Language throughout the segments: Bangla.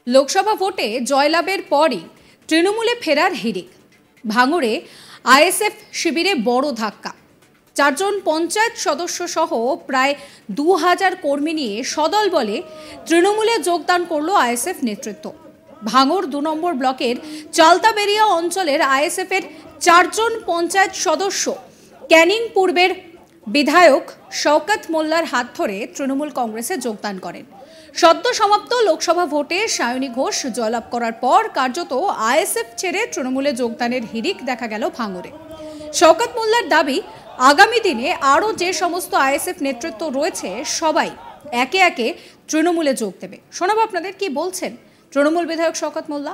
লোকসভা ভোটে জয়লাভের পরই তৃণমূলে ফেরার হিড়িক। ভাঙড়ে আইএসএফ শিবিরে বড় ধাক্কা। 4 জন পঞ্চায়েত সদস্য সহ প্রায় 2000 কর্মী নিয়ে সদল বলে তৃণমূলে যোগদান করল আইএসএফ নেতৃত্ব। ভাঙড় 2 নম্বর ব্লকের চালতাবেরিয়া অঞ্চলের আইএসএফের 4 জন পঞ্চায়েত সদস্য ক্যানিং পূর্বের বিধায়ক শওকত মোল্লার হাত ধরে তৃণমূল কংগ্রেসে যোগদান করেন। সদ্য সমাপ্ত লোকসভা ভোটে সায়নী ঘোষ জয়লাভ করার পর কার্যত আইএসএফ ছেড়ে তৃণমূলে যোগদানের হিড়িক দেখা গেল ভাঙড়ে। শওকত মোল্লার দাবি, আগামী দিনে আরও যে সমস্ত আইএসএফ নেতৃত্ব রয়েছে সবাই একে একে তৃণমূলে যোগ দেবে। শোনাবো আপনাদের কি বলছেন তৃণমূল বিধায়ক শওকত মোল্লা।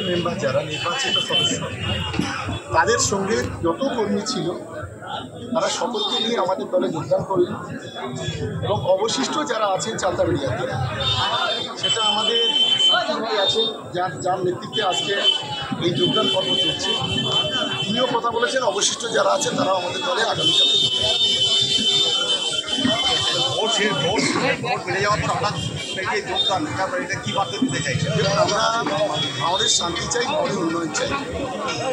মেম্বার যারা নির্বাচিত সদস্য তাদের সঙ্গে যত কর্মী ছিল তারা সকলকে নিয়ে আমাদের দলে যোগদান করলেন এবং অবশিষ্ট যারা আছেন চালতাবেড়িয়াতে সেটা আমাদের ভাই আছেন যার নেতৃত্বে আজকে এই যোগদান পর্ব চলছে। তিনিও কথা বলেছেন অবশিষ্ট যারা আছেন তারাও আমাদের দলে আগামীকাল ভোট বেড়ে যাওয়ার পর হঠাৎ যোগদান কী বার্তা দিতে চাইছেন? আমরা আমাদের শান্তি চাই, আমাদের উন্নয়ন চাই।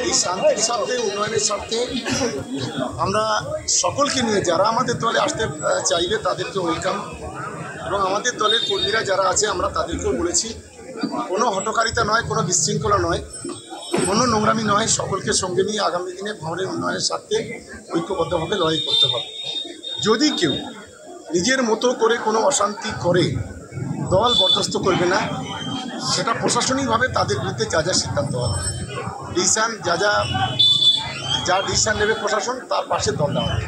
এই শান্তির স্বার্থে উন্নয়নের স্বার্থে আমরা সকলকে নিয়ে যারা আমাদের দলে আসতে চাইবে তাদেরকে ওয়েলকাম, এবং আমাদের দলের কর্মীরা যারা আছে আমরা তাদেরকেও বলেছি কোনো হটকারিতা নয়, কোনো বিশৃঙ্খলা নয়, কোনো নোংরামি নয়, সকলকে সঙ্গে নিয়ে আগামী দিনে ভাঙড়ের উন্নয়নের স্বার্থে ঐক্যবদ্ধভাবে লড়াই করতে হবে। যদি কেউ নিজের মতো করে কোনো অশান্তি করে দল বরদাস্ত করবে না, সেটা প্রশাসনিকভাবে তাদের বিরুদ্ধে যা যা সিদ্ধান্ত হবে, ডিসিশন যা ডিসিশন নেবে প্রশাসন তার পাশে দল দেওয়া হবে।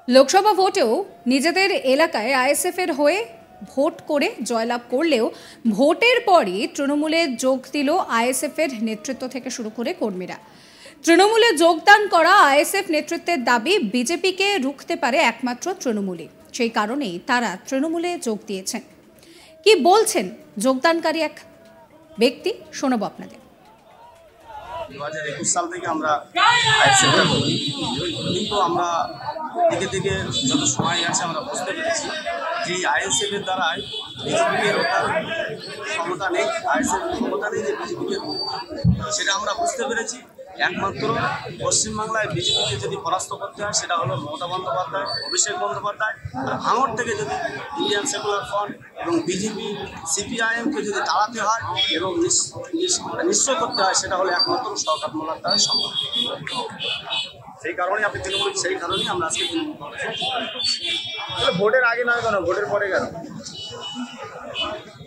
লোকসভা ভোটেও নিজেদের এলাকায় আইএসএফ এর হয়ে ভোট করে জয়লাভ করলেও ভোটের পরই তৃণমূলে যোগ দিল আইএসএফ এর নেতৃত্ব থেকে শুরু করে কর্মীরা। তৃণমূলে যোগদান করা আইএসএফ নেতৃত্বের দাবি, বিজেপিকে রুখতে পারে একমাত্র তৃণমূলই, সেই কারণেই তারা তৃণমূলে যোগ দিয়েছেন। কি বলছেন যোগদানকারী এক ব্যক্তি, শোনাবো আপনাদের। 2021 সাল থেকে আমরা আইএসএফ করি, কিন্তু আমরা দিকে দিকে যত সময় আছে আমরা বুঝতে পেরেছি যে আইএসএফের দ্বারাই বিজেপিকে রোখার ক্ষমতা নেই, আইএসএফের ক্ষমতা নেই যে বিজেপিকে, সেটা আমরা বুঝতে পেরেছি। একমাত্র পশ্চিমবাংলায় বিজেপিকে যদি পরাস্ত করতে হয় সেটা হলো মমতা বন্দ্যোপাধ্যায়, অভিষেক বন্দ্যোপাধ্যায়। আর ভাঙড় থেকে যদি ইন্ডিয়ান সেকুলার ফ্রন্ট এবং বিজেপি সিপিআইএমকে যদি তাড়াতে হয় এবং নিশ্চয় করতে হয় সেটা হলো একমাত্র শওকত মোল্লার দ্বারা সম্ভব। সেই কারণেই আপনি তৃণমূল, সেই কারণেই আমরা আজকে তৃণমূল। ভোটের আগে নয় কেন, ভোটের পরে কেন?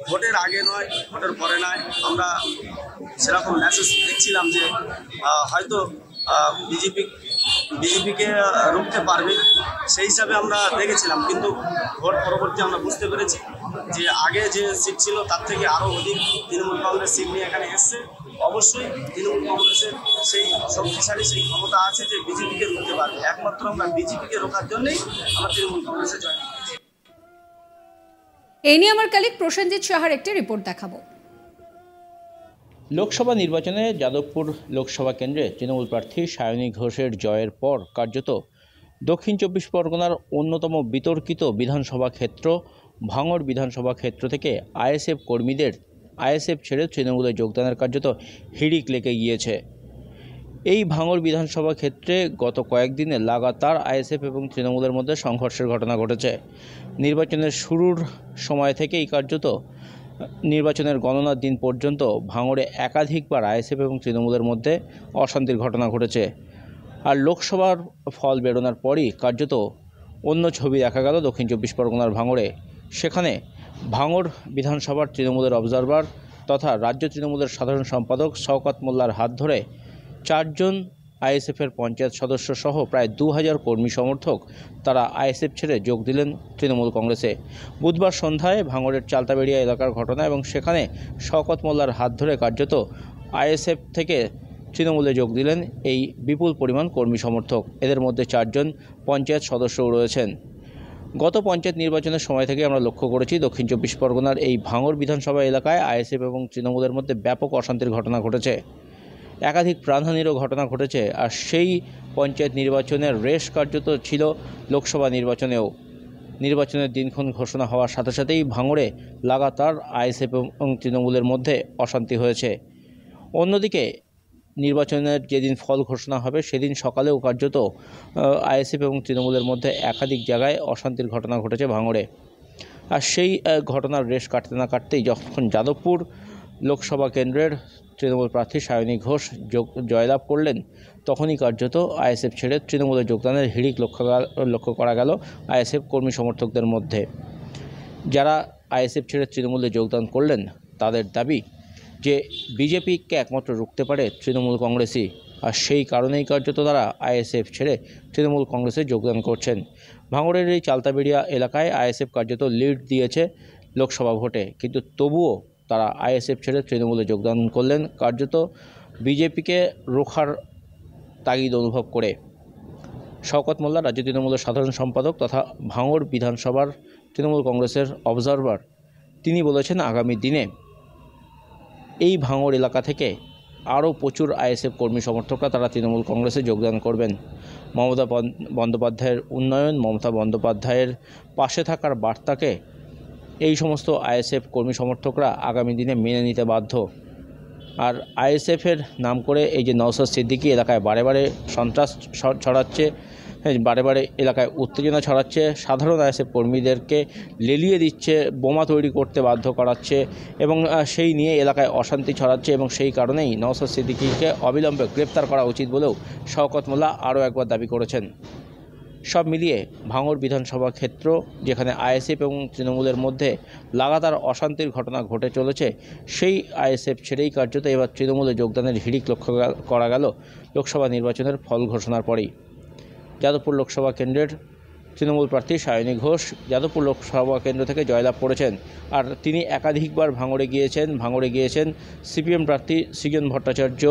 ভোটের আগে নয়, ভোটের পরে নয়, আমরা সেরকম মেসেজ দেখছিলাম যে হয়তো বিজেপিকে রুখতে পারবে, সেই হিসাবে আমরা দেখেছিলাম। কিন্তু ভোট পরবর্তী আমরা বুঝতে পেরেছি যে আগে যে সিট ছিল তার থেকে আরও অধিক তৃণমূল কংগ্রেস সিট নিয়ে এখানে এসছে। অবশ্যই তৃণমূল কংগ্রেসের সেই শক্তিশালী সেই ক্ষমতা আছে যে বিজেপিকে রুখতে পারবে। একমাত্র আমরা বিজেপিকে রোখার জন্যই আমরা তৃণমূল কংগ্রেসে জয়েন করেছি। এই নিয়ে আমার কালিক প্রসেনজিৎ সাহার একটি রিপোর্ট দেখাবো। লোকসভা নির্বাচনে যাদবপুর লোকসভা কেন্দ্রে তৃণমূল প্রার্থী সায়নী ঘোষের জয়ের পর কার্যত দক্ষিণ 24 পরগনার অন্যতম বিতর্কিত বিধানসভা ক্ষেত্র ভাঙড় বিধানসভা ক্ষেত্র থেকে আইএসএফ কর্মীদের আইএসএফ ছেড়ে তৃণমূলে যোগদানের কার্যত হিড়িক লেগে গিয়েছে। এই ভাঙড় বিধানসভা ক্ষেত্রে গত কয়েকদিনে লাগাতার আইএসএফ এবং তৃণমূলের মধ্যে সংঘর্ষের ঘটনা ঘটেছে। নির্বাচনের শুরুর সময় থেকেই কার্যত নির্বাচনের গণনার দিন পর্যন্ত ভাঙড়ে একাধিকবার আইএসএফ এবং তৃণমূলের মধ্যে অশান্তির ঘটনা ঘটেছে। আর লোকসভার ফল বেরোনোর পরই কার্যত অন্য ছবি দেখা গেল দক্ষিণ 24 পরগনার ভাঙড়ে। সেখানে ভাঙড় বিধানসভার তৃণমূলের অবজারভার তথা রাজ্য তৃণমূলের সাধারণ সম্পাদক শওকত মোল্লার হাত ধরে 4 জন আইএসএফের পঞ্চায়েত সদস্য সহ প্রায় 2000 কর্মী সমর্থক তারা আইএসএফ ছেড়ে যোগ দিলেন তৃণমূল কংগ্রেসে। বুধবার সন্ধ্যায় ভাঙড়ের চালতাবেড়িয়া এলাকার ঘটনা এবং সেখানে শওকত মোল্লার হাত ধরে কার্যত আইএসএফ থেকে তৃণমূলে যোগ দিলেন এই বিপুল পরিমাণ কর্মী সমর্থক। এদের মধ্যে 4 জন পঞ্চায়েত সদস্যও রয়েছেন। গত পঞ্চায়েত নির্বাচনের সময় থেকে আমরা লক্ষ্য করেছি দক্ষিণ 24 পরগনার এই ভাঙড় বিধানসভা এলাকায় আইএসএফ এবং তৃণমূলের মধ্যে ব্যাপক অশান্তির ঘটনা ঘটেছে, একাধিক প্রাণহানিরও ঘটনা ঘটেছে। আর সেই পঞ্চায়েত নির্বাচনের রেশ কার্যত ছিল লোকসভা নির্বাচনেও। নির্বাচনের দিনক্ষণ ঘোষণা হওয়ার সাথে সাথেই ভাঙড়ে লাগাতার আইএসএফ এবং তৃণমূলের মধ্যে অশান্তি হয়েছে। অন্যদিকে নির্বাচনের যেদিন ফল ঘোষণা হবে সেদিন সকালেও কার্যত আইএসএফ এবং তৃণমূলের মধ্যে একাধিক জায়গায় অশান্তির ঘটনা ঘটেছে ভাঙড়ে। আর সেই ঘটনার রেশ কাটতে না কাটতেই যখন যাদবপুর লোকসভা কেন্দ্রের তৃণমূল প্রার্থী সায়নী ঘোষ জয়লাভ করলেন, তখনই কার্যত আইএসএফ ছেড়ে তৃণমূলে যোগদানের হিড়িক লক্ষ্য করা গেল আইএসএফ কর্মী সমর্থকদের মধ্যে। যারা আইএসএফ ছেড়ে তৃণমূলে যোগদান করলেন তাদের দাবি যে বিজেপিকে একমাত্র রুখতে পারে তৃণমূল কংগ্রেসই, আর সেই কারণেই কার্যত তারা আইএসএফ ছেড়ে তৃণমূল কংগ্রেসে যোগদান করছেন। ভাঙড়ের এই চালতাবেড়িয়া এলাকায় আইএসএফ কার্যত লিড দিয়েছে লোকসভা ভোটে, কিন্তু তবুও তারা আইএসএফ ছেড়ে তৃণমূলে যোগদান করলেন কার্যত বিজেপিকে রোখার তাগিদ অনুভব করে। শওকত মোল্লা, রাজ্য তৃণমূলের সাধারণ সম্পাদক তথা ভাঙড় বিধানসভার তৃণমূল কংগ্রেসের অবজারভার, তিনি বলেছেন আগামী দিনে এই ভাঙড় এলাকা থেকে আরও প্রচুর আইএসএফ কর্মী সমর্থকরা তারা তৃণমূল কংগ্রেসে যোগদান করবেন। মমতা বন্দ্যোপাধ্যায়ের উন্নয়ন, মমতা বন্দ্যোপাধ্যায়ের পাশে থাকার বার্তাকে এই সমস্ত আইএসএফ কর্মী সমর্থকরা আগামী দিনে মেনে নিতে বাধ্য। আর আইএসএফের নাম করে এই যে নওশাদ সিদ্দিকী এলাকায় বারে বারে সন্ত্রাস ছড়াচ্ছে, বারে বারে এলাকায় উত্তেজনা ছড়াচ্ছে, সাধারণ আইএসএফ কর্মীদেরকে লেলিয়ে দিচ্ছে, বোমা তৈরি করতে বাধ্য করাচ্ছে এবং সেই নিয়ে এলাকায় অশান্তি ছড়াচ্ছে, এবং সেই কারণেই নওশাদ সিদ্দিকীকে অবিলম্বে গ্রেপ্তার করা উচিত বলেও শওকত মোল্লা আরও একবার দাবি করেছেন। সব মিলিয়ে ভাঙড় বিধানসভা ক্ষেত্র, যেখানে আইএসএফ এবং তৃণমূলের মধ্যে লাগাতার অশান্তির ঘটনা ঘটে চলেছে, সেই আইএসএফ ছেড়েই কার্যত এবার তৃণমূলে যোগদানের হিড়িক লক্ষ্য করা গেল লোকসভা নির্বাচনের ফল ঘোষণার পরেই। যাদবপুর লোকসভা কেন্দ্রের তৃণমূল প্রার্থী সায়নী ঘোষ যাদবপুর লোকসভা কেন্দ্র থেকে জয়লাভ করেছেন, আর তিনি একাধিকবার ভাঙড়ে গিয়েছেন সিপিএম প্রার্থী সৃজন ভট্টাচার্য,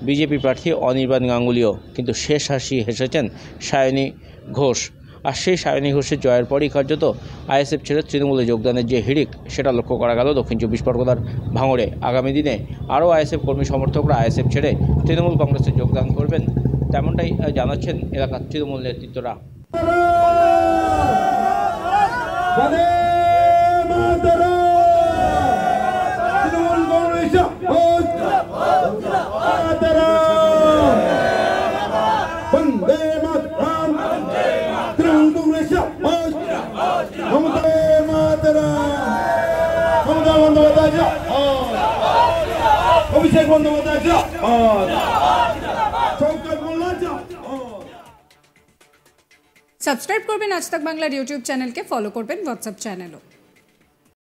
বিজেপি প্রার্থী অনির্বাণ গাঙ্গুলিও, কিন্তু শেষ হাসি হেসেছেন সায়নী ঘোষ। আর সেই সায়নী ঘোষের জয়ের পরই কার্যত আইএসএফ ছেড়ে তৃণমূলে যোগদানের যে হিড়িক, সেটা লক্ষ্য করা গেল দক্ষিণ চব্বিশ পরগনার ভাঙড়ে। আগামী দিনে আরও আইএসএফ কর্মী সমর্থকরা আইএসএফ ছেড়ে তৃণমূল কংগ্রেসে যোগদান করবেন, তেমনটাই জানাচ্ছেন এলাকার তৃণমূল নেতৃত্বরা। অভিষেক বন্দ্যোপাধ্যায় সাবস্ক্রাইব করবেন আজ তাক বাংলার ইউটিউব চ্যানেলকে, ফলো করবেন হোয়াটসঅ্যাপ চ্যানেলও।